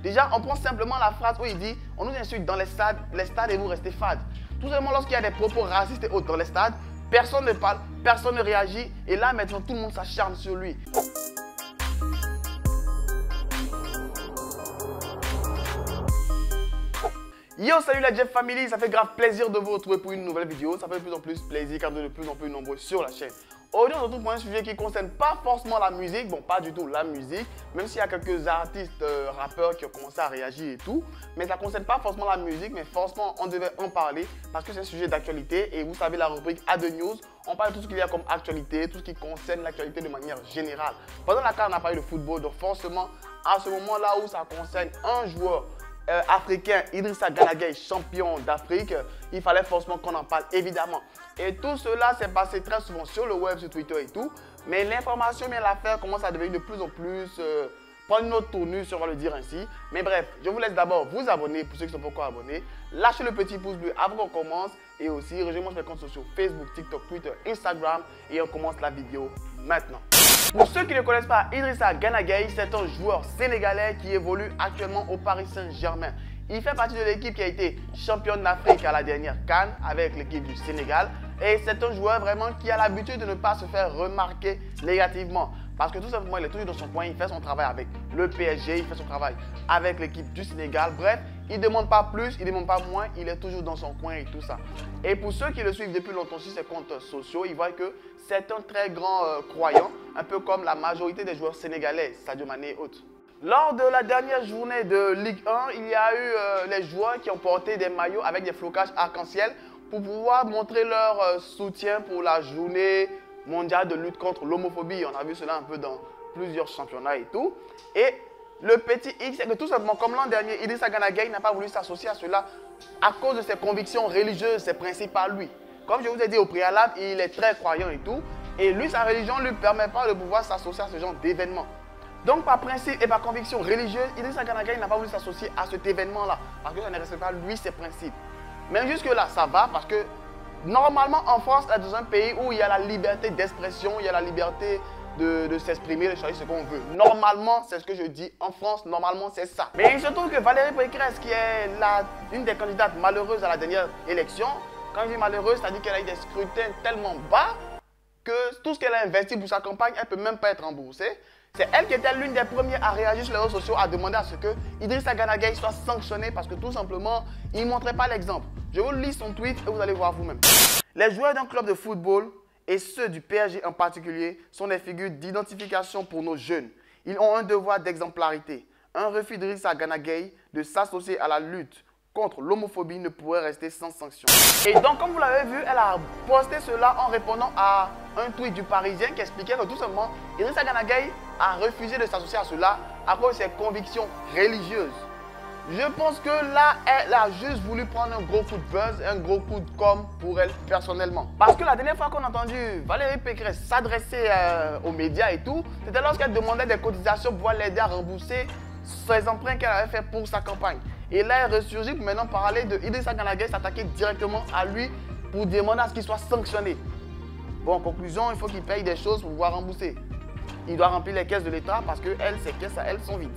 Déjà, on prend simplement la phrase où il dit « On nous insulte dans les stades et vous restez fades ». Tout simplement, lorsqu'il y a des propos racistes et autres dans les stades, personne ne parle, personne ne réagit. Et là, maintenant, tout le monde s'acharne sur lui. Yo, salut la Jeff Family, ça fait grave plaisir de vous retrouver pour une nouvelle vidéo. Ça fait de plus en plus plaisir car vous êtes de plus en plus nombreux sur la chaîne. Aujourd'hui, on se retrouve pour un sujet qui ne concerne pas forcément la musique, bon pas du tout la musique, même s'il y a quelques artistes, rappeurs qui ont commencé à réagir et tout, mais ça ne concerne pas forcément la musique, mais forcément on devait en parler parce que c'est un sujet d'actualité et vous savez la rubrique A2 News, on parle de tout ce qu'il y a comme actualité, tout ce qui concerne l'actualité de manière générale. Pendant laquelle on a parlé de football, donc forcément à ce moment-là où ça concerne un joueur africain, Idrissa Gana Gueye, champion d'Afrique, il fallait forcément qu'on en parle évidemment. Et tout cela s'est passé très souvent sur le web, sur Twitter et tout. Mais l'information, bien l'affaire commence à devenir de plus en plus, prendre une autre tournure, si on va le dire ainsi. Mais bref, je vous laisse d'abord vous abonner pour ceux qui ne sont pas encore abonnés. Lâchez le petit pouce bleu avant qu'on commence. Et aussi, rejoignez-moi sur mes comptes sociaux Facebook, TikTok, Twitter, Instagram. Et on commence la vidéo maintenant. Pour ceux qui ne connaissent pas Idrissa Gana Gueye, c'est un joueur sénégalais qui évolue actuellement au Paris Saint-Germain. Il fait partie de l'équipe qui a été championne d'Afrique à la dernière CAN avec l'équipe du Sénégal. Et c'est un joueur vraiment qui a l'habitude de ne pas se faire remarquer négativement. Parce que tout simplement, il est toujours dans son coin, il fait son travail avec le PSG, il fait son travail avec l'équipe du Sénégal. Bref, il ne demande pas plus, il ne demande pas moins, il est toujours dans son coin et tout ça. Et pour ceux qui le suivent depuis longtemps sur ses comptes sociaux, ils voient que c'est un très grand croyant, un peu comme la majorité des joueurs sénégalais, Sadio Mané et autres. Lors de la dernière journée de Ligue 1, il y a eu les joueurs qui ont porté des maillots avec des flocages arc-en-ciel pour pouvoir montrer leur soutien pour la journée mondiale de lutte contre l'homophobie. On a vu cela un peu dans plusieurs championnats et tout. Et le petit X, c'est que tout simplement, comme l'an dernier, Idrissa Gana Gueye n'a pas voulu s'associer à cela à cause de ses convictions religieuses, ses principes à lui. Comme je vous ai dit au préalable, il est très croyant et tout. Et lui, sa religion ne lui permet pas de pouvoir s'associer à ce genre d'événement. Donc, par principe et par conviction religieuse, Idrissa Gana Gueye n'a pas voulu s'associer à cet événement-là parce que ça ne respecte pas lui ses principes. Mais jusque-là, ça va parce que normalement, en France, c'est dans un pays où il y a la liberté d'expression, il y a la liberté de s'exprimer, de choisir ce qu'on veut. Normalement, c'est ce que je dis. En France, normalement, c'est ça. Mais il se trouve que Valérie Pécresse, qui est une des candidates malheureuses à la dernière élection, quand je dis malheureuse, c'est-à-dire qu'elle a eu des scrutins tellement bas que tout ce qu'elle a investi pour sa campagne, elle ne peut même pas être remboursée. C'est elle qui était l'une des premières à réagir sur les réseaux sociaux, à demander à ce que Idrissa Gana Gueye soit sanctionné parce que tout simplement, il ne montrait pas l'exemple. Je vous lis son tweet et vous allez voir vous-même. Les joueurs d'un club de football, et ceux du PSG en particulier, sont des figures d'identification pour nos jeunes. Ils ont un devoir d'exemplarité. Un refus d'Idrissa Gana Gueye de s'associer à la lutte contre l'homophobie ne pourrait rester sans sanction. Et donc, comme vous l'avez vu, elle a posté cela en répondant à un tweet du Parisien qui expliquait que tout simplement, Idrissa Gana Gueye a refusé de s'associer à cela à cause de ses convictions religieuses. Je pense que là, elle a juste voulu prendre un gros coup de buzz, un gros coup de com' pour elle personnellement. Parce que la dernière fois qu'on a entendu Valérie Pécresse s'adresser aux médias et tout, c'était lorsqu'elle demandait des cotisations pour pouvoir l'aider à rembourser ses emprunts qu'elle avait fait pour sa campagne. Et là, elle ressurgit pour maintenant parler de Idrissa Gana Gueye, s'attaquer directement à lui pour demander à ce qu'il soit sanctionné. Bon, en conclusion, il faut qu'il paye des choses pour pouvoir rembourser. Il doit remplir les caisses de l'État parce que ses caisses à elle sont vides.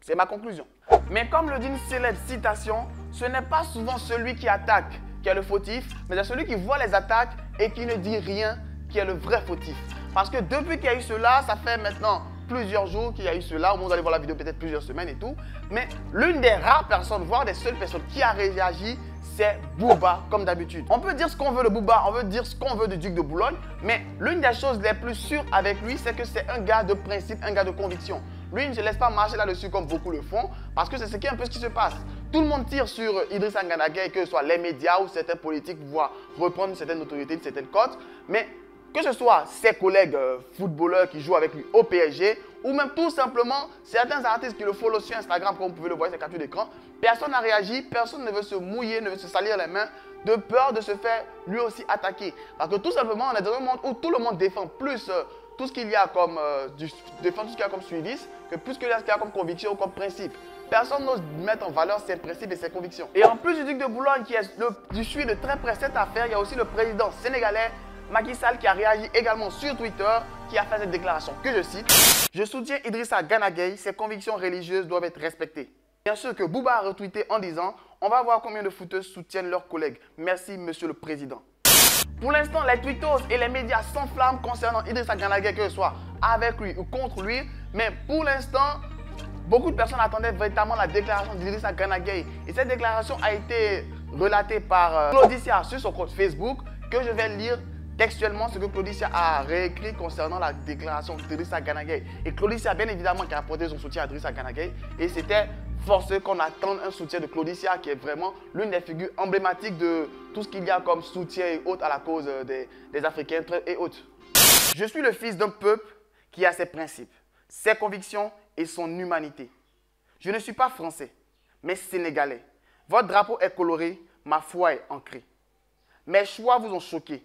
C'est ma conclusion. Mais comme le dit une célèbre citation, ce n'est pas souvent celui qui attaque qui est le fautif, mais c'est celui qui voit les attaques et qui ne dit rien qui est le vrai fautif. Parce que depuis qu'il y a eu cela, ça fait maintenant plusieurs jours qu'il y a eu cela, au moins vous allez voir la vidéo peut-être plusieurs semaines et tout, mais l'une des rares personnes, voire des seules personnes qui a réagi, c'est Booba, comme d'habitude. On peut dire ce qu'on veut de Booba, on veut dire ce qu'on veut du Duc de Boulogne, mais l'une des choses les plus sûres avec lui, c'est que c'est un gars de principe, un gars de conviction. Lui, il ne se laisse pas marcher là-dessus comme beaucoup le font, parce que c'est ce qui est un peu ce qui se passe. Tout le monde tire sur Idrissa Gana Gueye, que ce soit les médias ou certains politiques pour pouvoir reprendre une certaine notoriété, une certaine cote, mais que ce soit ses collègues footballeurs qui jouent avec lui au PSG, ou même tout simplement certains artistes qui le follow sur Instagram, comme vous pouvez le voir sur ses captures d'écran, personne n'a réagi, personne ne veut se mouiller, ne veut se salir les mains, de peur de se faire lui aussi attaquer. Parce que tout simplement, on est dans un monde où tout le monde défend plus tout ce qu'il y a comme suivisme que plus qu'il y a comme conviction ou comme principe. Personne n'ose mettre en valeur ses principes et ses convictions. Et en plus du Duc de Boulogne qui suit de très près cette affaire, il y a aussi le président sénégalais Macky Sall qui a réagi également sur Twitter, qui a fait cette déclaration que je cite. Je soutiens Idrissa Gana Gueye, ses convictions religieuses doivent être respectées. Bien sûr que Booba a retweeté en disant « On va voir combien de footeuses soutiennent leurs collègues. Merci, monsieur le président. » Pour l'instant, les tweetos et les médias s'enflamment concernant Idrissa Gana Gueye, que ce soit avec lui ou contre lui. Mais pour l'instant, beaucoup de personnes attendaient véritablement la déclaration d'Idrissa Gana Gueye. Et cette déclaration a été relatée par Claudicia sur son compte Facebook, que je vais lire textuellement ce que Claudicia a réécrit concernant la déclaration d'Idrissa Gana Gueye. Et Claudicia, bien évidemment, qui a apporté son soutien à Idrissa Gana Gueye. Et c'était forcé qu'on attende un soutien de Claudicia, qui est vraiment l'une des figures emblématiques de tout ce qu'il y a comme soutien et autres à la cause des Africains et autres. Je suis le fils d'un peuple qui a ses principes, ses convictions et son humanité. Je ne suis pas français, mais sénégalais. Votre drapeau est coloré, ma foi est ancrée. Mes choix vous ont choqué.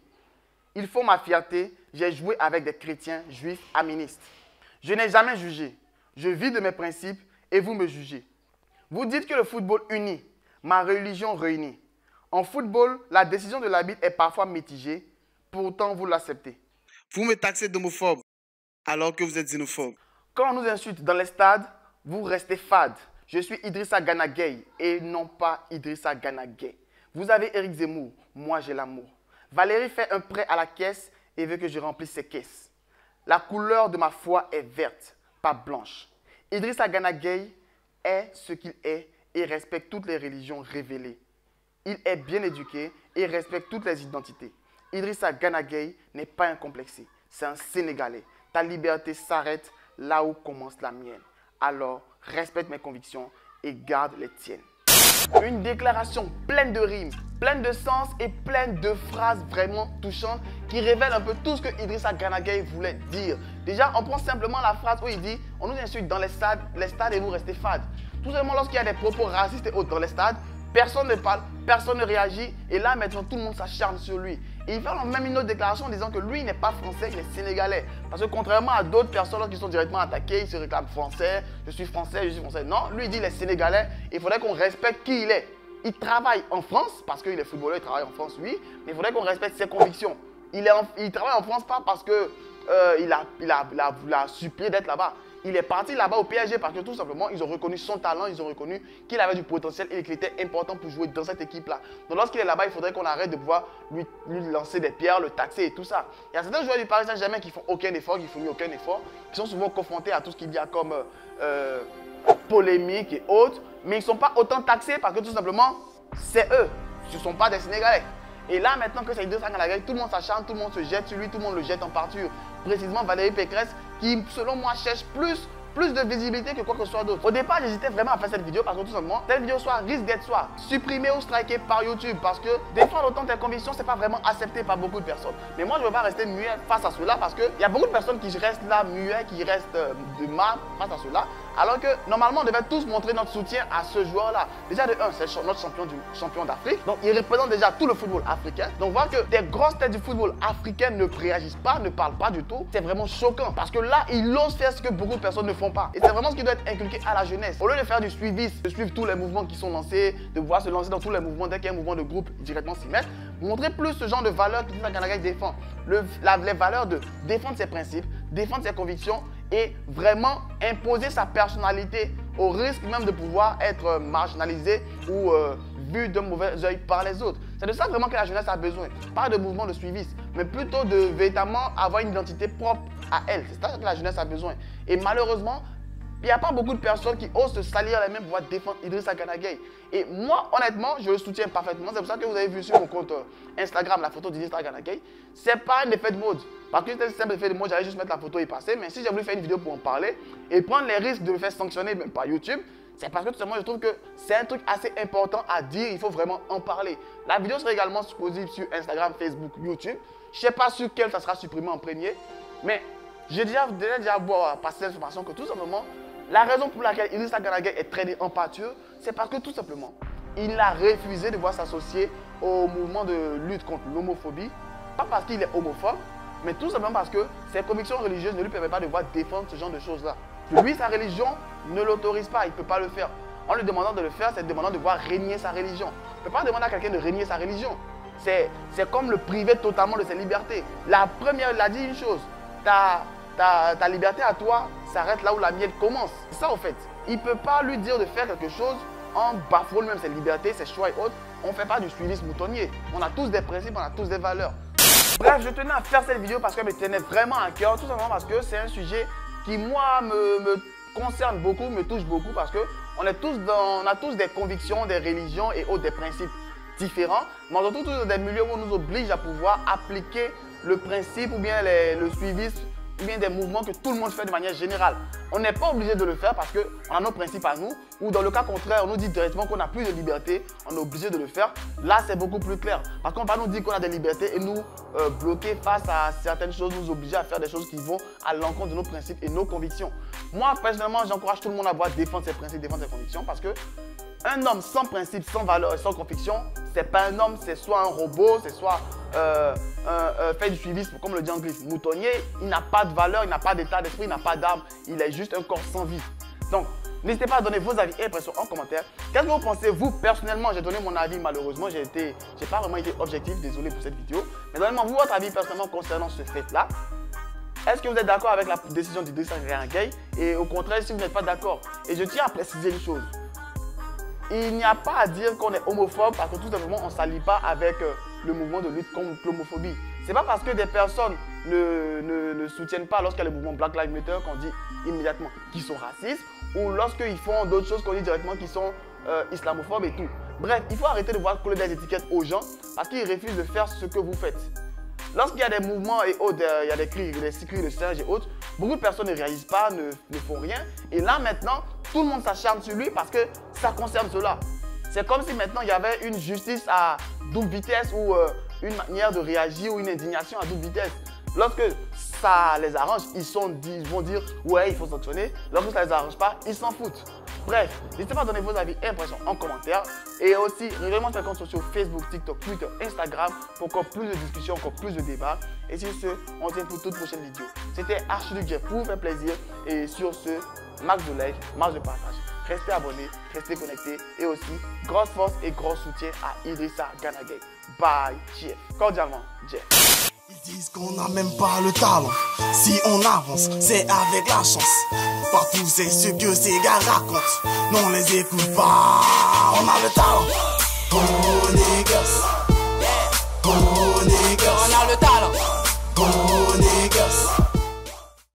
Il faut ma fierté, j'ai joué avec des chrétiens juifs aministes. Je n'ai jamais jugé. Je vis de mes principes et vous me jugez. Vous dites que le football unit, ma religion réunit. En football, la décision de l'arbitre est parfois mitigée, pourtant vous l'acceptez. Vous me taxez d'homophobe alors que vous êtes xénophobe. Quand on nous insulte dans les stades, vous restez fade. Je suis Idrissa Gana Gueye et non pas Idrissa Gana Gueye. Vous avez Éric Zemmour, moi j'ai l'amour. Valérie fait un prêt à la caisse et veut que je remplisse ses caisses. La couleur de ma foi est verte, pas blanche. Idrissa Gana Gueye est ce qu'il est et respecte toutes les religions révélées. Il est bien éduqué et respecte toutes les identités. Idrissa Gana Gueye n'est pas un complexé, c'est un Sénégalais. Ta liberté s'arrête là où commence la mienne. Alors, respecte mes convictions et garde les tiennes. Une déclaration pleine de rimes, pleine de sens et pleine de phrases vraiment touchantes qui révèlent un peu tout ce que Idrissa Gana Gueye voulait dire. Déjà, on prend simplement la phrase où il dit « On nous insulte dans les stades et vous restez fades ». Tout simplement lorsqu'il y a des propos racistes et autres dans les stades, personne ne parle, personne ne réagit et là maintenant tout le monde s'acharne sur lui. Et il fait même une autre déclaration en disant que lui n'est pas français, il est sénégalais. Parce que contrairement à d'autres personnes qui sont directement attaquées, ils se réclament français, je suis français, je suis français. Non, lui il dit il est sénégalais, il faudrait qu'on respecte qui il est. Il travaille en France, parce qu'il est footballeur, il travaille en France, oui, mais il faudrait qu'on respecte ses convictions. Il travaille en France pas parce qu'il a supplié d'être là-bas. Il est parti là-bas au PSG parce que tout simplement, ils ont reconnu son talent, ils ont reconnu qu'il avait du potentiel et qu'il était important pour jouer dans cette équipe-là. Donc lorsqu'il est là-bas, il faudrait qu'on arrête de pouvoir lui lancer des pierres, le taxer et tout ça. Il y a certains joueurs du Paris Saint-Germain qui font aucun effort, qui fournissent aucun effort, qui sont souvent confrontés à tout ce qu'il y a comme polémique et autres, mais ils ne sont pas autant taxés parce que tout simplement, c'est eux, ce ne sont pas des Sénégalais. Et là, maintenant que c'est Idrissa Gana Gueye, tout le monde s'acharne, tout le monde se jette sur lui, tout le monde le jette en pâture. Précisément Valérie Pécresse, qui, selon moi, cherche plus de visibilité que quoi que ce soit d'autre. Au départ, j'hésitais vraiment à faire cette vidéo parce que tout simplement, cette vidéo risque d'être soit supprimée ou strikée par YouTube parce que défendre autant tes convictions, c'est pas vraiment accepté par beaucoup de personnes. Mais moi, je ne veux pas rester muet face à cela parce qu'il y a beaucoup de personnes qui restent là muets, qui restent de mal face à cela. Alors que normalement, on devait tous montrer notre soutien à ce joueur-là. Déjà de 1, c'est notre champion d'Afrique. Donc, il représente déjà tout le football africain. Donc, voir que des grosses têtes du football africain ne réagissent pas, ne parlent pas du tout, c'est vraiment choquant. Parce que là, ils osent faire ce que beaucoup de personnes ne font pas. Et c'est vraiment ce qui doit être inculqué à la jeunesse. Au lieu de faire du suivisme, de suivre tous les mouvements qui sont lancés, de pouvoir se lancer dans tous les mouvements, dès qu'il y a un mouvement de groupe, directement s'y mettre, montrer plus ce genre de valeurs que Idrissa Gana Gueye défend. Les valeurs de défendre ses principes, défendre ses convictions et vraiment imposer sa personnalité au risque même de pouvoir être marginalisé ou vu d'un mauvais œil par les autres. C'est de ça vraiment que la jeunesse a besoin. Pas de mouvement de suivisme, mais plutôt de véritablement avoir une identité propre à elle. C'est ça que la jeunesse a besoin. Et malheureusement, il n'y a pas beaucoup de personnes qui osent se salir les mains pour pouvoir défendre Idrissa Gana Gueye. Et moi, honnêtement, je le soutiens parfaitement. C'est pour ça que vous avez vu sur mon compte Instagram la photo d'Idrissa Gana Gueye. Ce n'est pas un effet de mode. Parce que c'était un simple effet de mode, j'allais juste mettre la photo et passer. Mais si j'ai voulu faire une vidéo pour en parler et prendre les risques de me faire sanctionner même par YouTube, c'est parce que tout simplement, je trouve que c'est un truc assez important à dire. Il faut vraiment en parler. La vidéo sera également disponible sur Instagram, Facebook, YouTube. Je ne sais pas sur quel ça sera supprimé en premier. Mais j'ai déjà passé l'information que tout simplement, la raison pour laquelle Idrissa Gana Gueye est traîné en pâture, c'est parce que tout simplement, il a refusé de voir s'associer au mouvement de lutte contre l'homophobie. Pas parce qu'il est homophobe, mais tout simplement parce que ses convictions religieuses ne lui permettent pas de pouvoir défendre ce genre de choses-là. Lui, sa religion ne l'autorise pas, il ne peut pas le faire. En lui demandant de le faire, c'est demandant de pouvoir régner sa religion. On ne peut pas demander à quelqu'un de régner sa religion. C'est comme le priver totalement de ses libertés. La première, il a dit une chose, ta liberté à toi s'arrête là où la mienne commence. C'est ça, en fait. il ne peut pas lui dire de faire quelque chose en bafouant lui-même ses libertés, ses choix et autres. On ne fait pas du suivisme moutonnier. On a tous des principes, on a tous des valeurs. Bref, je tenais à faire cette vidéo parce qu'elle me tenait vraiment à cœur, tout simplement parce que c'est un sujet qui, moi, me concerne beaucoup, me touche beaucoup parce qu'on a tous des convictions, des religions et autres, des principes différents, mais on se retrouve tous dans des milieux où on nous oblige à pouvoir appliquer le principe ou bien le suivisme ou bien des mouvements que tout le monde fait de manière générale. On n'est pas obligé de le faire parce qu'on a nos principes à nous, ou dans le cas contraire, on nous dit directement qu'on n'a plus de liberté, on est obligé de le faire. Là, c'est beaucoup plus clair. Parce qu'on va nous dire qu'on a des libertés et nous bloquer face à certaines choses, nous obliger à faire des choses qui vont à l'encontre de nos principes et nos convictions. Moi, personnellement, j'encourage tout le monde à pouvoir défendre ses principes, défendre ses convictions parce que un homme sans principe, sans valeur et sans conviction, c'est pas un homme, c'est soit un robot, c'est soit fait du suivisme, comme le dit en anglais, moutonnier. Il n'a pas de valeur, il n'a pas d'état d'esprit, il n'a pas d'âme, il est juste un corps sans vie. Donc, n'hésitez pas à donner vos avis et impressions en commentaire. Qu'est-ce que vous pensez, vous, personnellement? J'ai donné mon avis, malheureusement, j'ai pas vraiment été objectif, désolé pour cette vidéo. Mais donnez-moi vous votre avis personnellement concernant ce fait-là. Est-ce que vous êtes d'accord avec la décision d'Idrissa Gana? Et au contraire, si vous n'êtes pas d'accord, et je tiens à préciser une chose. Il n'y a pas à dire qu'on est homophobe parce que tout simplement on ne s'allie pas avec le mouvement de lutte contre l'homophobie. Ce n'est pas parce que des personnes ne soutiennent pas lorsqu'il y a le mouvement Black Lives Matter qu'on dit immédiatement qu'ils sont racistes ou lorsqu'ils font d'autres choses qu'on dit directement qu'ils sont islamophobes et tout. Bref, il faut arrêter de voir coller des étiquettes aux gens parce qu'ils refusent de faire ce que vous faites. Lorsqu'il y a des mouvements et autres, il y a des cris de singe et autres, beaucoup de personnes ne réalisent pas, ne font rien. Et là maintenant, tout le monde s'acharne sur lui parce que ça concerne cela. C'est comme si maintenant il y avait une justice à double vitesse ou une manière de réagir ou une indignation à double vitesse. Lorsque ça les arrange, ils vont dire ouais, il faut sanctionner. Lorsque ça ne les arrange pas, ils s'en foutent. Bref, n'hésitez pas à donner vos avis et impressions en commentaire. Et aussi, rejoignez mes comptes sociaux Facebook, TikTok, Twitter, Instagram pour encore plus de discussions, encore plus de débats. Et sur ce, on se retrouve pour toute prochaine vidéo. C'était Archiduc Jeff pour vous faire plaisir. Et sur ce, max de like, max de partage. Restez abonnés, restez connectés. Et aussi, grosse force et gros soutien à Idrissa Gana Gueye. Bye, Jeff. Cordialement, Jeff. Ils disent qu'on n'a même pas le talent. Si on avance, c'est avec la chance. Partout c'est ce que ces gars racontent. Non, les écoute pas, on a le talent. Oh niggas, oh niggas, on a le talent.